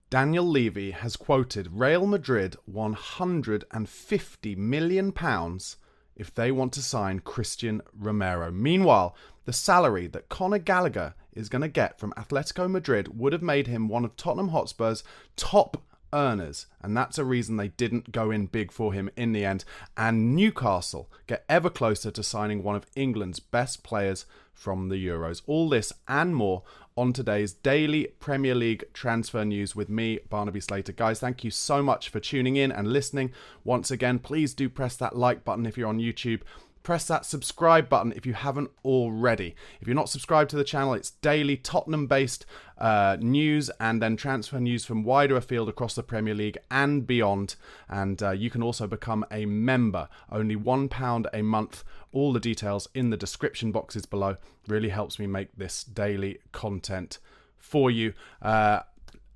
Daniel Levy has quoted Real Madrid £150 million if they want to sign Christian Romero. Meanwhile, the salary that Conor Gallagher is going to get from Atletico Madrid would have made him one of Tottenham Hotspur's top earners, and that's a reason they didn't go in big for him in the end. And Newcastle get ever closer to signing one of England's best players from the Euros. All this and more on today's daily Premier League transfer news with me, Barnaby Slater. Guys, thank you so much for tuning in and listening. Once again, please do press that like button if you're on YouTube. Press that subscribe button if you haven't already. If you're not subscribed to the channel, it's daily Tottenham-based news and then transfer news from wider afield across the Premier League and beyond. And you can also become a member. Only £1 a month. All the details in the description boxes below. Really helps me make this daily content for you.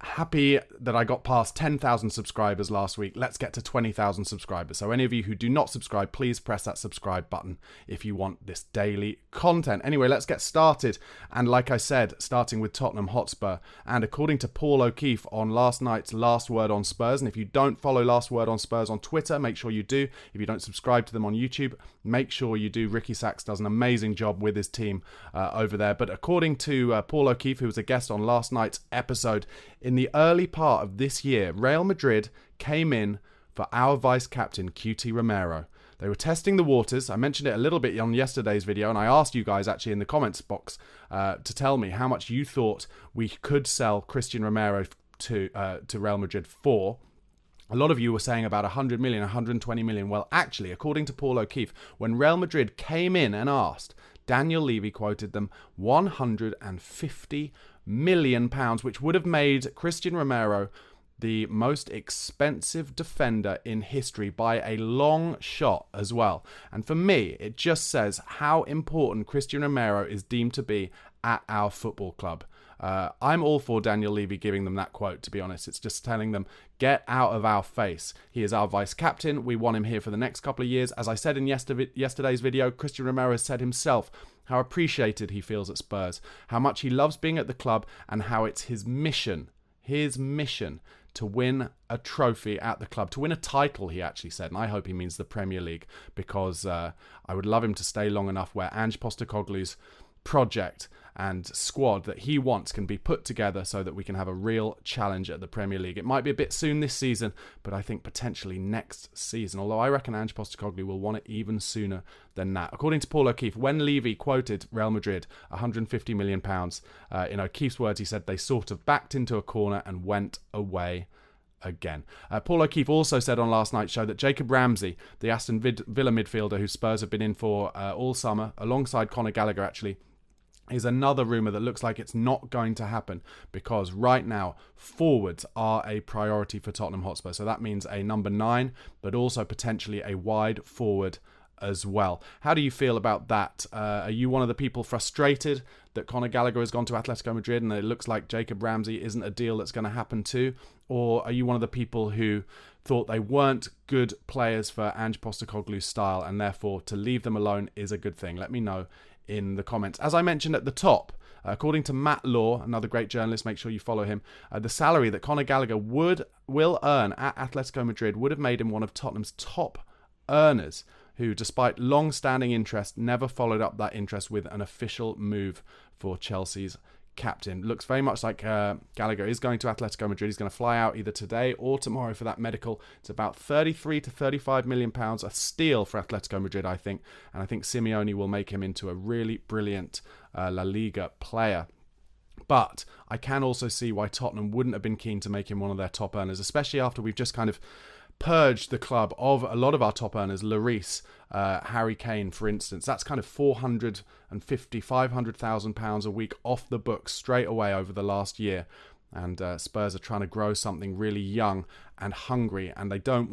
Happy that I got past 10,000 subscribers last week. Let's get to 20,000 subscribers. So any of you who do not subscribe, please press that subscribe button if you want this daily content. Anyway, let's get started. And like I said, starting with Tottenham Hotspur. And according to Paul O'Keefe on last night's Last Word on Spurs, and if you don't follow Last Word on Spurs on Twitter, make sure you do. If you don't subscribe to them on YouTube, make sure you do. Ricky Sachs does an amazing job with his team over there. But according to Paul O'Keefe, who was a guest on last night's episode, in the early part of this year, Real Madrid came in for our vice-captain, QT Romero. They were testing the waters. I mentioned it a little bit on yesterday's video, and I asked you guys actually in the comments box to tell me how much you thought we could sell Christian Romero to Real Madrid for. A lot of you were saying about 100 million, 120 million. Well, actually, according to Paul O'Keefe, when Real Madrid came in and asked, Daniel Levy quoted them £150 million, which would have made Christian Romero the most expensive defender in history by a long shot as well. And for me, it just says how important Christian Romero is deemed to be at our football club. I'm all for Daniel Levy giving them that quote, to be honest. It's just telling them, get out of our face. He is our vice-captain. We want him here for the next couple of years. As I said in yesterday's video, Christian Romero has said himself how appreciated he feels at Spurs, how much he loves being at the club, and how it's his mission to win a trophy at the club, to win a title, he actually said. And I hope he means the Premier League, because I would love him to stay long enough where Ange Postecoglou's project and squad that he wants can be put together so that we can have a real challenge at the Premier League. It might be a bit soon this season, but I think potentially next season, although I reckon Ange Postecoglou will want it even sooner than that. According to Paul O'Keefe, when Levy quoted Real Madrid £150 million, in O'Keefe's words, he said they sort of backed into a corner and went away again. Paul O'Keefe also said on last night's show that Jacob Ramsey, the Aston Villa midfielder who Spurs have been in for all summer, alongside Conor Gallagher actually, is another rumour that looks like it's not going to happen, because right now forwards are a priority for Tottenham Hotspur. So that means a number 9, but also potentially a wide forward as well. How do you feel about that? Are you one of the people frustrated that Conor Gallagher has gone to Atletico Madrid and it looks like Jacob Ramsey isn't a deal that's going to happen too? Or are you one of the people who thought they weren't good players for Ange Postecoglou's style and therefore to leave them alone is a good thing? Let me know in the comments. As I mentioned at the top, according to Matt Law, another great journalist, make sure you follow him, the salary that Conor Gallagher will earn at Atletico Madrid would have made him one of Tottenham's top earners, who, despite long-standing interest, never followed up that interest with an official move for Chelsea's captain. Looks very much like Gallagher is going to Atletico Madrid. He's going to fly out either today or tomorrow for that medical. It's about 33 to 35 million pounds, a steal for Atletico Madrid, I think. And I think Simeone will make him into a really brilliant La Liga player. But I can also see why Tottenham wouldn't have been keen to make him one of their top earners, especially after we've just kind of purged the club of a lot of our top earners. Lloris, Harry Kane, for instance, that's kind of £500,000 a week off the books straight away over the last year. And Spurs are trying to grow something really young and hungry, and I don't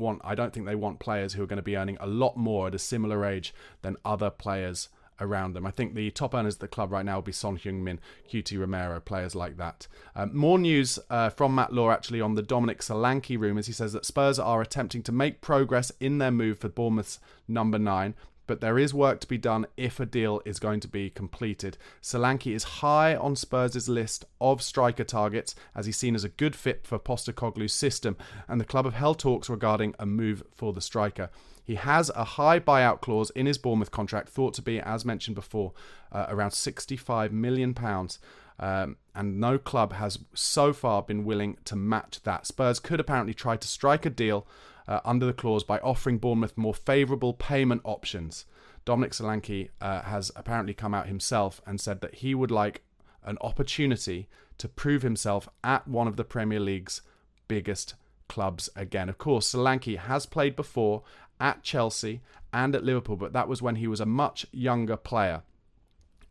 think they want players who are going to be earning a lot more at a similar age than other players around them. I think the top earners at the club right now will be Son Heung-min, QT Romero, players like that. More news from Matt Law actually on the Dominic Solanki rumours. He says that Spurs are attempting to make progress in their move for Bournemouth's number 9, but there is work to be done if a deal is going to be completed. Solanki is high on Spurs' list of striker targets, as he's seen as a good fit for Postecoglou's system, and the club have held talks regarding a move for the striker. He has a high buyout clause in his Bournemouth contract, thought to be, as mentioned before, around £65 million. And no club has so far been willing to match that. Spurs could apparently try to strike a deal under the clause by offering Bournemouth more favourable payment options. Dominic Solanki has apparently come out himself and said that he would like an opportunity to prove himself at one of the Premier League's biggest clubs again. Of course, Solanki has played before at Chelsea and at Liverpool, but that was when he was a much younger player.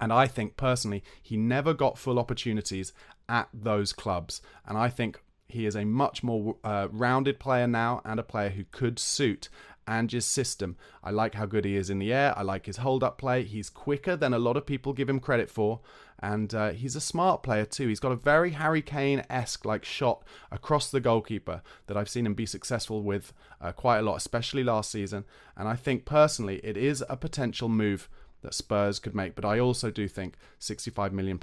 And I think, personally, he never got full opportunities at those clubs. And I think he is a much more rounded player now, and a player who could suit Ange's system. I like how good he is in the air. I like his hold-up play. He's quicker than a lot of people give him credit for. And he's a smart player too. He's got a very Harry Kane-esque like shot across the goalkeeper that I've seen him be successful with quite a lot, especially last season. And I think, personally, it is a potential move that Spurs could make. But I also do think £65 million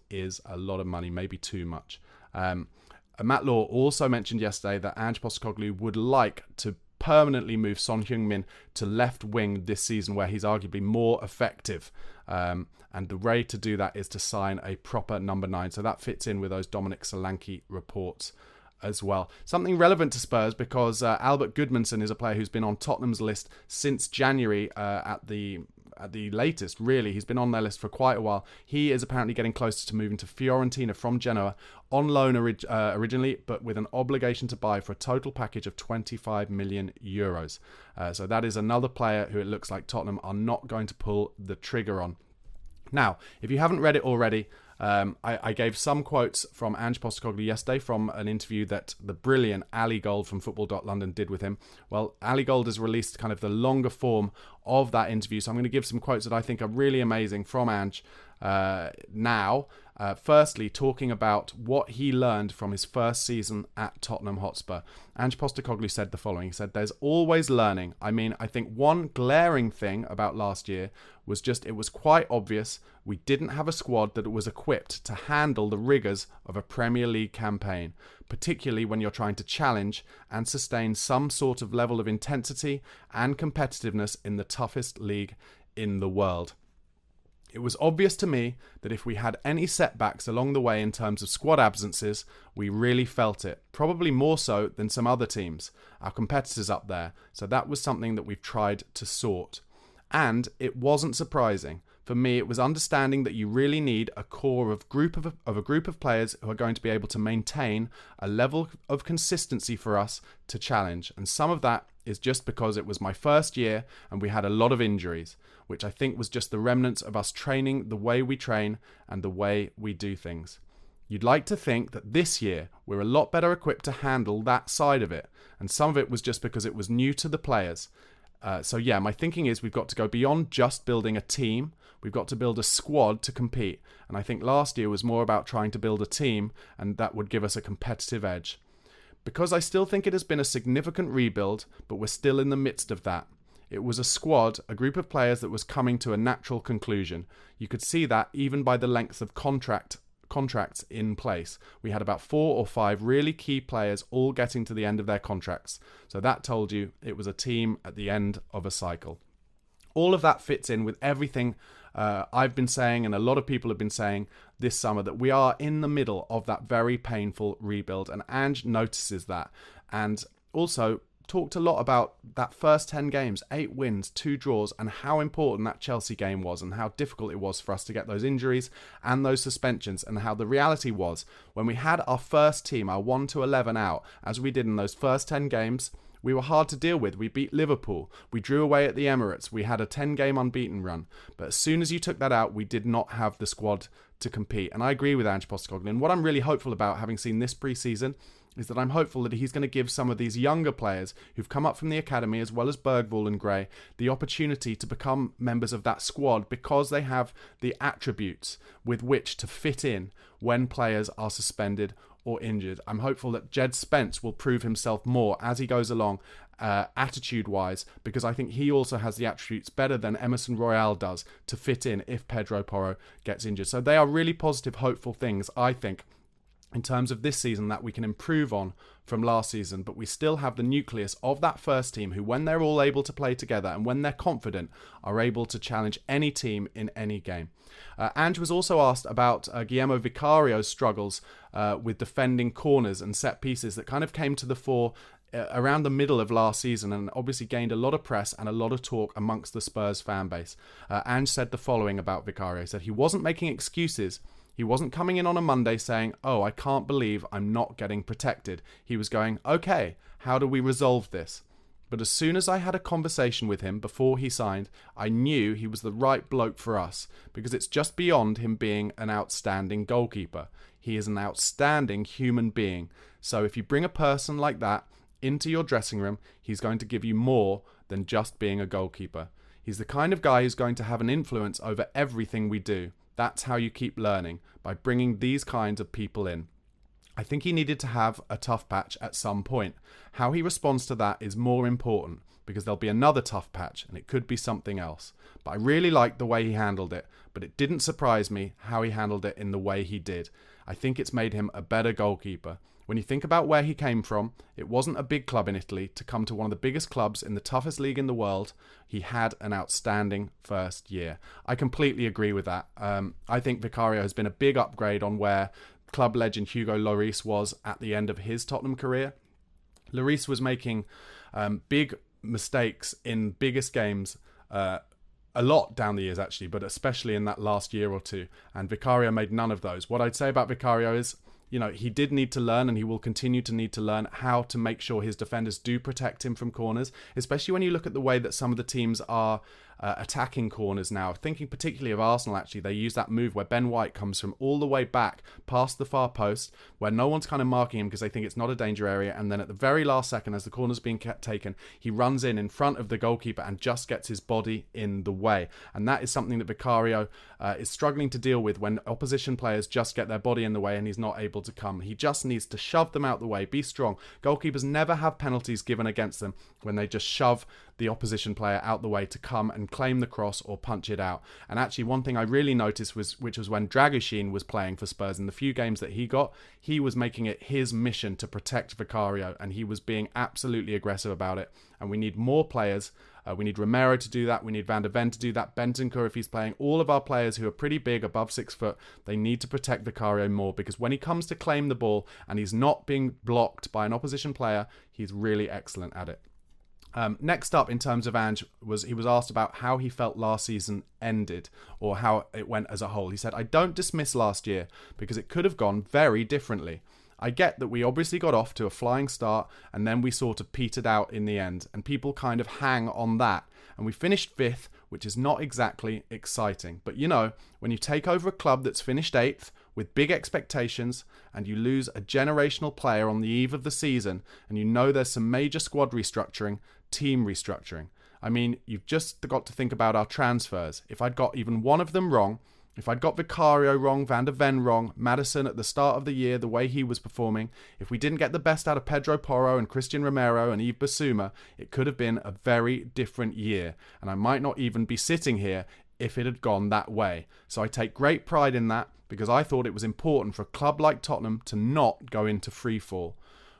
is a lot of money, maybe too much. Matt Law also mentioned yesterday that Ange Postecoglou would like to permanently move Son Heung-min to left wing this season, where he's arguably more effective. And the way to do that is to sign a proper number 9. So that fits in with those Dominic Solanki reports as well. Something relevant to Spurs, because Albert Gudmundsson is a player who's been on Tottenham's list since January at the latest, really. He's been on their list for quite a while. He is apparently getting closer to moving to Fiorentina from Genoa on loan originally, but with an obligation to buy for a total package of €25 million. So that is another player who it looks like Tottenham are not going to pull the trigger on. Now, if you haven't read it already, I gave some quotes from Ange Postecoglou yesterday from an interview that the brilliant Ali Gold from Football.London did with him. Well, Ali Gold has released kind of the longer form of that interview, so I'm going to give some quotes that I think are really amazing from Ange now. Firstly, talking about what he learned from his first season at Tottenham Hotspur. Ange Postecoglou said the following. He said, "There's always learning. I mean, I think one glaring thing about last year was just it was quite obvious we didn't have a squad that was equipped to handle the rigours of a Premier League campaign, particularly when you're trying to challenge and sustain some sort of level of intensity and competitiveness in the toughest league in the world. It was obvious to me that if we had any setbacks along the way in terms of squad absences, we really felt it, probably more so than some other teams, our competitors up there, so that was something that we've tried to sort. And it wasn't surprising. For me, it was understanding that you really need a core of a group of players who are going to be able to maintain a level of consistency for us to challenge. And some of that is just because it was my first year and we had a lot of injuries, which I think was just the remnants of us training the way we train and the way we do things. You'd like to think that this year we're a lot better equipped to handle that side of it. And some of it was just because it was new to the players. So yeah, my thinking is we've got to go beyond just building a team. We've got to build a squad to compete. And I think last year was more about trying to build a team, and that would give us a competitive edge. Because I still think it has been a significant rebuild, but we're still in the midst of that. It was a squad, a group of players that was coming to a natural conclusion. You could see that even by the length of contracts in place. We had about 4 or 5 really key players all getting to the end of their contracts. So that told you it was a team at the end of a cycle. All of that fits in with everything I've been saying, and a lot of people have been saying this summer, that we are in the middle of that very painful rebuild, and Ange notices that, and also talked a lot about that first 10 games, 8 wins, 2 draws, and how important that Chelsea game was, and how difficult it was for us to get those injuries and those suspensions, and how the reality was when we had our first team, our 1 to 11 out, as we did in those first 10 games, we were hard to deal with. We beat Liverpool. We drew away at the Emirates. We had a 10-game unbeaten run. But as soon as you took that out, we did not have the squad to compete. And I agree with Ange Postecoglou. And what I'm really hopeful about, having seen this pre-season, is that I'm hopeful that he's going to give some of these younger players who've come up from the academy, as well as Bergvall and Gray, the opportunity to become members of that squad because they have the attributes with which to fit in when players are suspended or injured. I'm hopeful that Jed Spence will prove himself more as he goes along, attitude-wise, because I think he also has the attributes better than Emerson Royale does to fit in if Pedro Porro gets injured. So they are really positive, hopeful things, I think, in terms of this season that we can improve on from last season. But we still have the nucleus of that first team who, when they're all able to play together and when they're confident, are able to challenge any team in any game. Ange was also asked about Guillermo Vicario's struggles with defending corners and set pieces that kind of came to the fore around the middle of last season and obviously gained a lot of press and a lot of talk amongst the Spurs fan base. Ange said the following about Vicario. He said he wasn't making excuses. He wasn't coming in on a Monday saying, "Oh, I can't believe I'm not getting protected." He was going, "Okay, how do we resolve this?" But as soon as I had a conversation with him before he signed, I knew he was the right bloke for us, because it's just beyond him being an outstanding goalkeeper. He is an outstanding human being. So if you bring a person like that into your dressing room, he's going to give you more than just being a goalkeeper. He's the kind of guy who's going to have an influence over everything we do. That's how you keep learning, by bringing these kinds of people in. I think he needed to have a tough patch at some point. How he responds to that is more important, because there'll be another tough patch and it could be something else. But I really liked the way he handled it, but it didn't surprise me how he handled it in the way he did. I think it's made him a better goalkeeper. When you think about where he came from, it wasn't a big club in Italy. To come to one of the biggest clubs in the toughest league in the world, he had an outstanding first year. I completely agree with that. I think Vicario has been a big upgrade on where club legend Hugo Lloris was at the end of his Tottenham career. Lloris was making big mistakes in biggest games a lot down the years actually, but especially in that last year or two. And Vicario made none of those. What I'd say about Vicario is, he did need to learn, and he will continue to need to learn how to make sure his defenders do protect him from corners, especially when you look at the way that some of the teams are attacking corners now. Thinking particularly of Arsenal, actually, they use that move where Ben White comes from all the way back past the far post, where no one's kind of marking him because they think it's not a danger area, and then at the very last second, as the corner's being taken, he runs in front of the goalkeeper and just gets his body in the way. And that is something that Vicario is struggling to deal with when opposition players just get their body in the way and he's not able to come. He just needs to shove them out the way, be strong. Goalkeepers never have penalties given against them when they just shove the opposition player out the way to come and claim the cross or punch it out. And actually, one thing I really noticed was when Dragoshin was playing for Spurs in the few games that he was making it his mission to protect Vicario, and he was being absolutely aggressive about it. And we need more players. We need Romero to do that. We need Van der Ven to do that. Bentancur, if he's playing. All of our players who are pretty big, above 6 foot, they need to protect Vicario more, because when he comes to claim the ball and he's not being blocked by an opposition player, he's really excellent at it. Next up, in terms of Ange, he was asked about how he felt last season ended, or how it went as a whole. He said, "I don't dismiss last year because it could have gone very differently. I get that we obviously got off to a flying start and then we sort of petered out in the end, and people kind of hang on that. And we finished 5th, which is not exactly exciting. But when you take over a club that's finished 8th with big expectations and you lose a generational player on the eve of the season, and there's some major squad restructuring, team restructuring. I mean, you've just got to think about our transfers. If I'd got even one of them wrong, if I'd got Vicario wrong, Van der Ven wrong, Maddison at the start of the year, the way he was performing, if we didn't get the best out of Pedro Porro and Christian Romero and Yves Bissouma, it could have been a very different year. And I might not even be sitting here if it had gone that way. So I take great pride in that, because I thought it was important for a club like Tottenham to not go into free fall.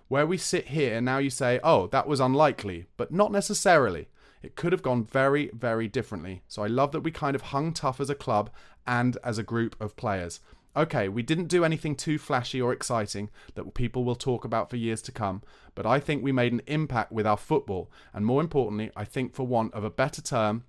Where we sit here, now you say, oh, that was unlikely, but not necessarily. It could have gone very, very differently. So I love that we kind of hung tough as a club and as a group of players. Okay, we didn't do anything too flashy or exciting that people will talk about for years to come, but I think we made an impact with our football. And more importantly, I think, for want of a better term,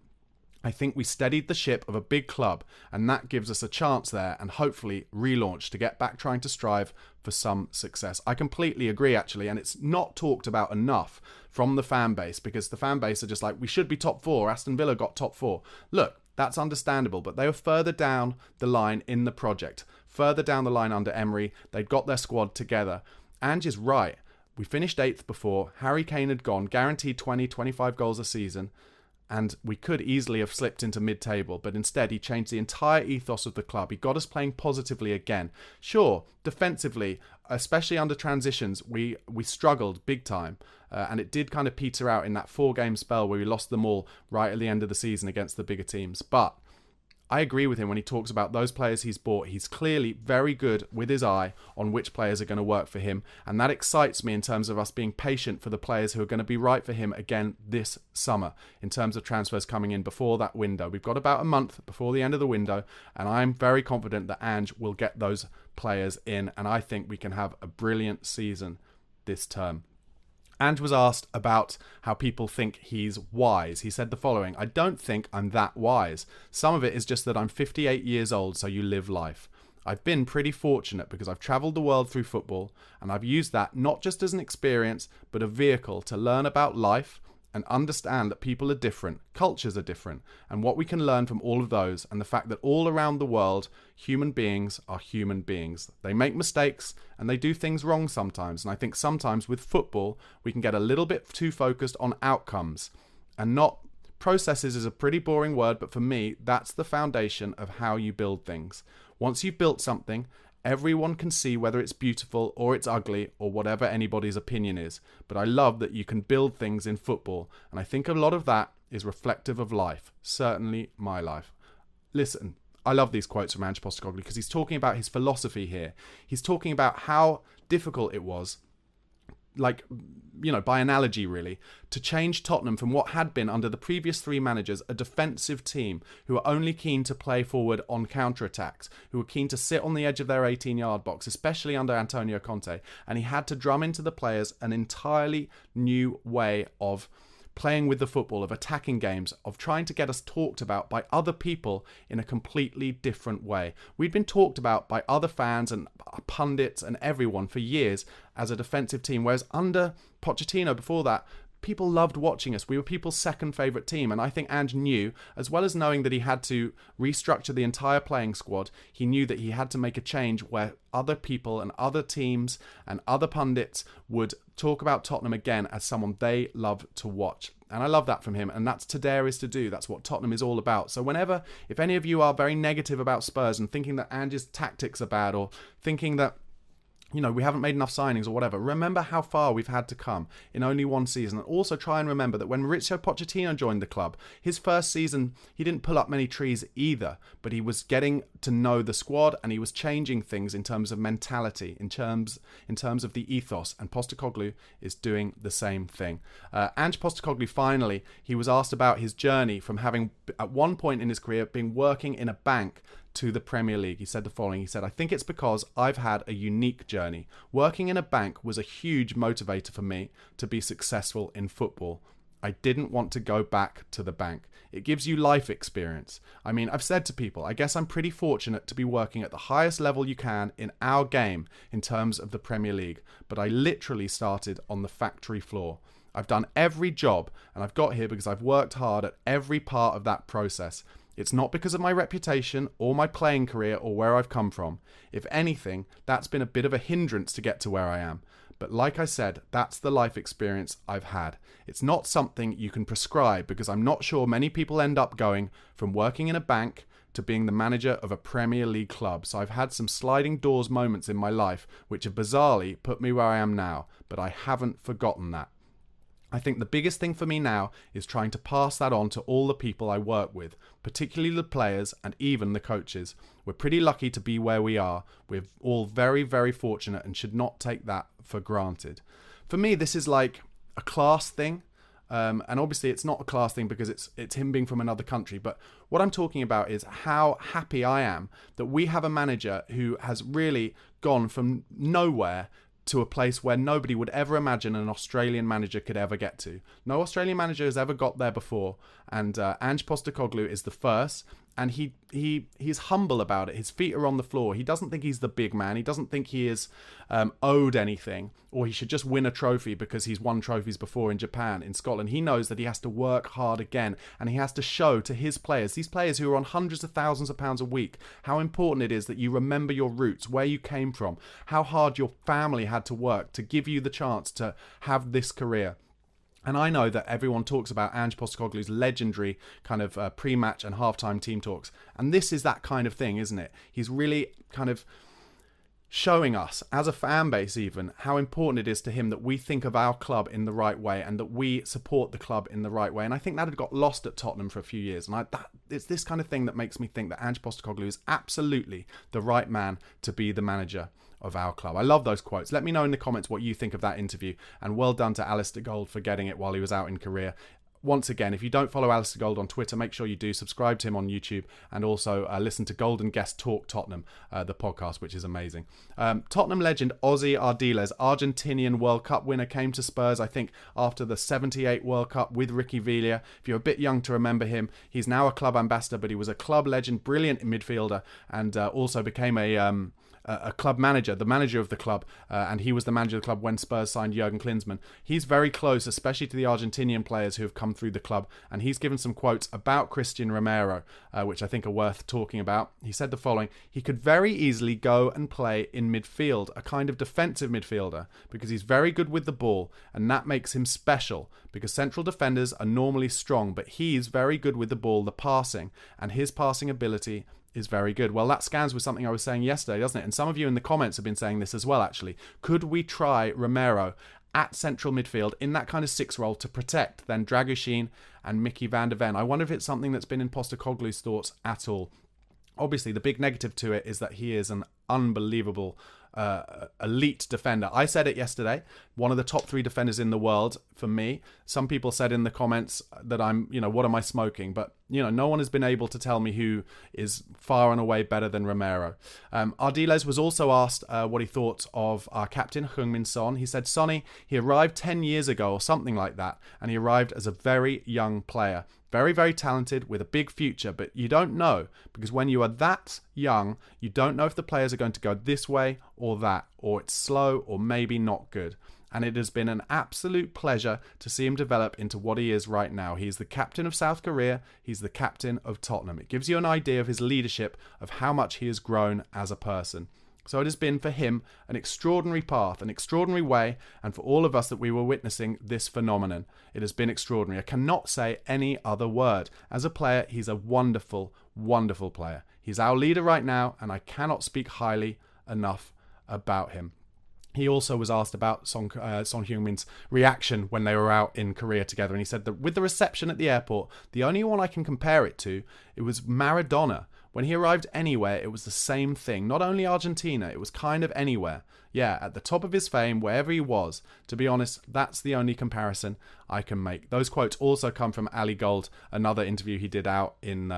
I think we steadied the ship of a big club, and that gives us a chance there, and hopefully relaunch to get back trying to strive for some success. I completely agree, actually, and it's not talked about enough from the fan base, because the fan base are just like, we should be top 4. Aston Villa got top 4. Look, that's understandable, but they were further down the line in the project, further down the line under Emery. They'd got their squad together. Ange is right. We finished 8th before. Harry Kane had gone, guaranteed 20, 25 goals a season. And we could easily have slipped into mid-table, but instead he changed the entire ethos of the club. He got us playing positively again. Sure, defensively, especially under transitions, we struggled big time. And it did kind of peter out in that 4-game spell where we lost them all right at the end of the season against the bigger teams. But I agree with him when he talks about those players he's bought. He's clearly very good with his eye on which players are going to work for him. And that excites me in terms of us being patient for the players who are going to be right for him again this summer in terms of transfers coming in before that window. We've got about a month before the end of the window, and I'm very confident that Ange will get those players in, and I think we can have a brilliant season this term. Ange was asked about how people think he's wise. He said the following: "I don't think I'm that wise. Some of it is just that I'm 58 years old, so you live life. I've been pretty fortunate because I've travelled the world through football, and I've used that not just as an experience, but a vehicle to learn about life and understand that people are different, cultures are different, and what we can learn from all of those, and the fact that all around the world, human beings are human beings. They make mistakes, and they do things wrong sometimes, and I think sometimes with football, we can get a little bit too focused on outcomes, and not processes is a pretty boring word, but for me, that's the foundation of how you build things. Once you've built something, everyone can see whether it's beautiful or it's ugly or whatever anybody's opinion is. But I love that you can build things in football. And I think a lot of that is reflective of life. Certainly my life." Listen, I love these quotes from Ange Postecoglou because he's talking about his philosophy here. He's talking about how difficult it was, like, you know, by analogy really, to change Tottenham from what had been under the previous 3 managers a defensive team who were only keen to play forward on counter-attacks, who were keen to sit on the edge of their 18-yard box, especially under Antonio Conte, and he had to drum into the players an entirely new way of playing with the football, of attacking games, of trying to get us talked about by other people in a completely different way. We'd been talked about by other fans and pundits and everyone for years as a defensive team, whereas under Pochettino before that, people loved watching us. We were people's second favourite team, and I think Ange knew, as well as knowing that he had to restructure the entire playing squad, he knew that he had to make a change where other people and other teams and other pundits would talk about Tottenham again as someone they love to watch. And I love that from him, and that's to dare is to do. That's what Tottenham is all about. So whenever, if any of you are very negative about Spurs and thinking that Ange's tactics are bad, or thinking that, you know, we haven't made enough signings or whatever, remember how far we've had to come in only one season. And also try and remember that when Mauricio Pochettino joined the club, his first season, he didn't pull up many trees either, but he was getting to know the squad and he was changing things in terms of mentality, in terms of the ethos, and Postecoglou is doing the same thing. Ange Postecoglou, finally, he was asked about his journey from having, at one point in his career, been working in a bank to the Premier League. He said the following: he said, "I think it's because I've had a unique journey. Working in a bank was a huge motivator for me to be successful in football. I didn't want to go back to the bank. It gives you life experience. I mean, I've said to people, I guess I'm pretty fortunate to be working at the highest level you can in our game in terms of the Premier League, but I literally started on the factory floor. I've done every job, and I've got here because I've worked hard at every part of that process. It's not because of my reputation or my playing career or where I've come from. If anything, that's been a bit of a hindrance to get to where I am. But like I said, that's the life experience I've had. It's not something you can prescribe, because I'm not sure many people end up going from working in a bank to being the manager of a Premier League club. So I've had some sliding doors moments in my life which have bizarrely put me where I am now, but I haven't forgotten that. I think the biggest thing for me now is trying to pass that on to all the people I work with, particularly the players and even the coaches. We're pretty lucky to be where we are. We're all very, very fortunate and should not take that for granted." For me, this is like a class thing. And obviously it's not a class thing because it's him being from another country. But what I'm talking about is how happy I am that we have a manager who has really gone from nowhere to a place where nobody would ever imagine an Australian manager could ever get to. No Australian manager has ever got there before, and Ange Postecoglou is the first, and he's humble about it. His feet are on the floor. He doesn't think he's the big man. He doesn't think he is owed anything, or he should just win a trophy because he's won trophies before in Japan, in Scotland. He knows that he has to work hard again, and he has to show to his players, these players who are on hundreds of thousands of pounds a week, how important it is that you remember your roots, where you came from, how hard your family had to work to give you the chance to have this career. And I know that everyone talks about Ange Postecoglou's legendary kind of pre-match and halftime team talks. And this is that kind of thing, isn't it? He's really kind of showing us as a fan base even how important it is to him that we think of our club in the right way and that we support the club in the right way. And I think that had got lost at Tottenham for a few years. And it's this kind of thing that makes me think that Ange Postecoglou is absolutely the right man to be the manager of our club. I love those quotes. Let me know in the comments what you think of that interview. And well done to Alistair Gold for getting it while he was out in Korea. Once again, if you don't follow Alistair Gold on Twitter, make sure you do. Subscribe to him on YouTube and also listen to Golden Guest Talk Tottenham, the podcast, which is amazing. Tottenham legend Ozzy Ardiles, Argentinian World Cup winner, came to Spurs, I think, after the 78 World Cup with Ricky Villa. If you're a bit young to remember him, he's now a club ambassador, but he was a club legend, brilliant midfielder, and also became a club manager, the manager of the club, and he was the manager of the club when Spurs signed Jurgen Klinsmann. He's very close, especially to the Argentinian players who have come through the club, and he's given some quotes about Christian Romero, which I think are worth talking about. He said the following: he could very easily go and play in midfield, a kind of defensive midfielder, because he's very good with the ball, and that makes him special, because central defenders are normally strong, but he's very good with the ball, the passing, and his passing ability is very good. Well, that scans with something I was saying yesterday, doesn't it? And some of you in the comments have been saying this as well, actually. Could we try Romero at central midfield in that kind of 6 role to protect then Dragushin and Mickey van der Ven? I wonder if it's something that's been in Postecoglou's thoughts at all. Obviously, the big negative to it is that he is an unbelievable elite defender. I said it yesterday, one of the top 3 defenders in the world for me. Some people said in the comments that I'm, what am I smoking? But, no one has been able to tell me who is far and away better than Romero. Ardiles was also asked what he thought of our captain, Heung-min Son. He said, Sonny, he arrived 10 years ago or something like that, and he arrived as a very young player. Very, very talented with a big future, but you don't know, because when you are that young, you don't know if the players are going to go this way or that, or it's slow or maybe not good. And it has been an absolute pleasure to see him develop into what he is right now. He's the captain of South Korea. He's the captain of Tottenham. It gives you an idea of his leadership, of how much he has grown as a person. So it has been for him an extraordinary path, an extraordinary way, and for all of us that we were witnessing this phenomenon, it has been extraordinary. I cannot say any other word. As a player, he's a wonderful, wonderful player. He's our leader right now, and I cannot speak highly enough about him. He also was asked about Son Heung-min's reaction when they were out in Korea together, and he said that with the reception at the airport, the only one I can compare it to, it was Maradona. When he arrived anywhere, it was the same thing. Not only Argentina, it was kind of anywhere. Yeah, at the top of his fame, wherever he was. To be honest, that's the only comparison I can make. Those quotes also come from Ali Gold, another interview he did out in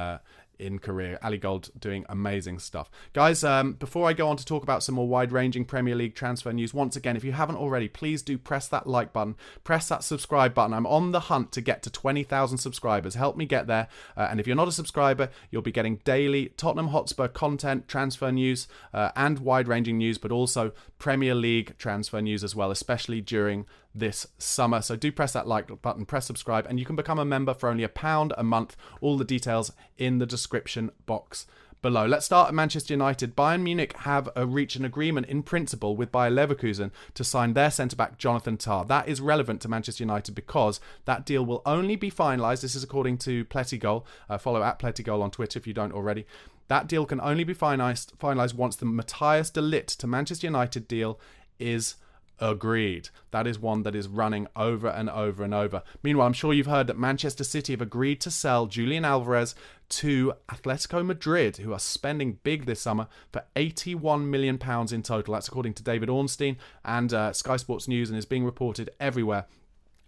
Korea. Ali Gold doing amazing stuff. Guys, before I go on to talk about some more wide-ranging Premier League transfer news, once again, if you haven't already, please do press that like button, press that subscribe button. I'm on the hunt to get to 20,000 subscribers. Help me get there. And if you're not a subscriber, you'll be getting daily Tottenham Hotspur content, transfer news, and wide-ranging news, but also Premier League transfer news as well, especially during this summer. So do press that like button, press subscribe, and you can become a member for only £1 a month. All the details in the description box below. Let's start at Manchester United. Bayern Munich have reached an agreement in principle with Bayer Leverkusen to sign their centre-back Jonathan Tah. That is relevant to Manchester United because that deal will only be finalised. This is according to Plettigol. Follow at Plettigol on Twitter if you don't already. That deal can only be finalised once the Matthias de Ligt to Manchester United deal is agreed. That is one that is running over and over and over. Meanwhile, I'm sure you've heard that Manchester City have agreed to sell Julian Alvarez to Atletico Madrid, who are spending big this summer for £81 million in total. That's according to David Ornstein and Sky Sports News, and is being reported everywhere.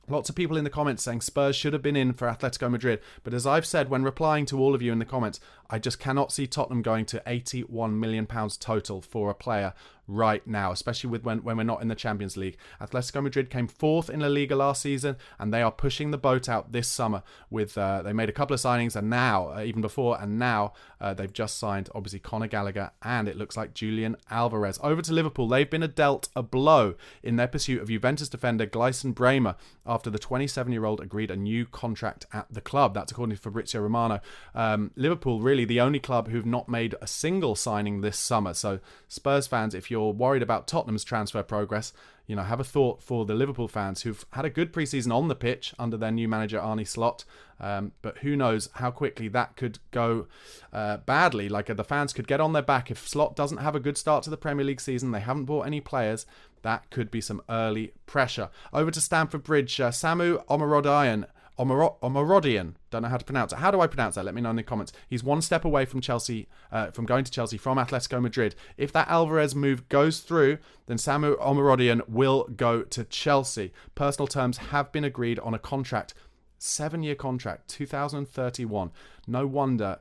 Lots of people in the comments saying Spurs should have been in for Atletico Madrid. But as I've said when replying to all of you in the comments, I just cannot see Tottenham going to £81 million total for a player right now, especially with when we're not in the Champions League. Atletico Madrid came 4th in La Liga last season, and they are pushing the boat out this summer. With they made a couple of signings, and now, even before, and now they've just signed, obviously, Conor Gallagher, and it looks like Julian Alvarez. Over to Liverpool, they've been dealt a blow in their pursuit of Juventus defender Gleison Bremer after the 27-year-old agreed a new contract at the club. That's according to Fabrizio Romano. Liverpool, really the only club who've not made a single signing this summer. So Spurs fans, if you're worried about Tottenham's transfer progress, have a thought for the Liverpool fans who've had a good pre-season on the pitch under their new manager Arne Slot. But who knows how quickly that could go badly. Like, the fans could get on their back if Slot doesn't have a good start to the Premier League season. They haven't bought any players. That could be some early pressure. Over to Stamford Bridge, Samu Omorodian, don't know how to pronounce it. How do I pronounce that? Let me know in the comments. He's one step away from Chelsea, from going to Chelsea from Atletico Madrid. If that Alvarez move goes through, then Samu Omorodian will go to Chelsea. Personal terms have been agreed on a contract, 7-year contract, 2031. No wonder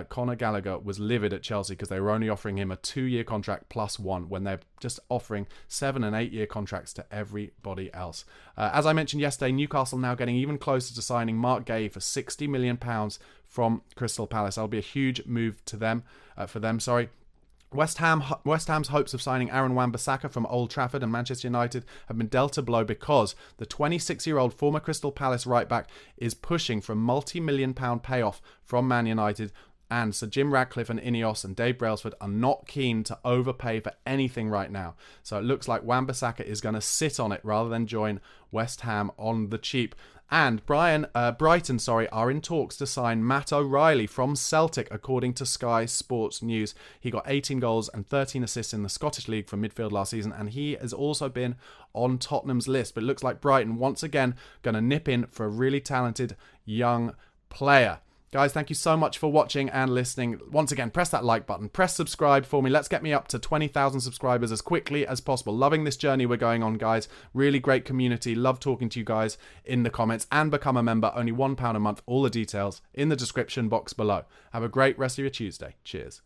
Conor Gallagher was livid at Chelsea because they were only offering him a 2-year contract plus 1 when they're just offering 7 and 8-year contracts to everybody else. As I mentioned yesterday, Newcastle now getting even closer to signing Mark Gay for £60 million from Crystal Palace. That'll be a huge move to them, for them. West Ham's hopes of signing Aaron Wan-Bissaka from Old Trafford and Manchester United have been dealt a blow because the 26-year-old former Crystal Palace right-back is pushing for a multi-million-pound payoff from Man United. And Sir Jim Ratcliffe and Ineos and Dave Brailsford are not keen to overpay for anything right now. So it looks like Wan-Bissaka is going to sit on it rather than join West Ham on the cheap. And Brighton are in talks to sign Matt O'Reilly from Celtic, according to Sky Sports News. He got 18 goals and 13 assists in the Scottish League from midfield last season, and he has also been on Tottenham's list. But it looks like Brighton, once again, going to nip in for a really talented young player. Guys, thank you so much for watching and listening. Once again, press that like button. Press subscribe for me. Let's get me up to 20,000 subscribers as quickly as possible. Loving this journey we're going on, guys. Really great community. Love talking to you guys in the comments. And become a member. Only £1 a month. All the details in the description box below. Have a great rest of your Tuesday. Cheers.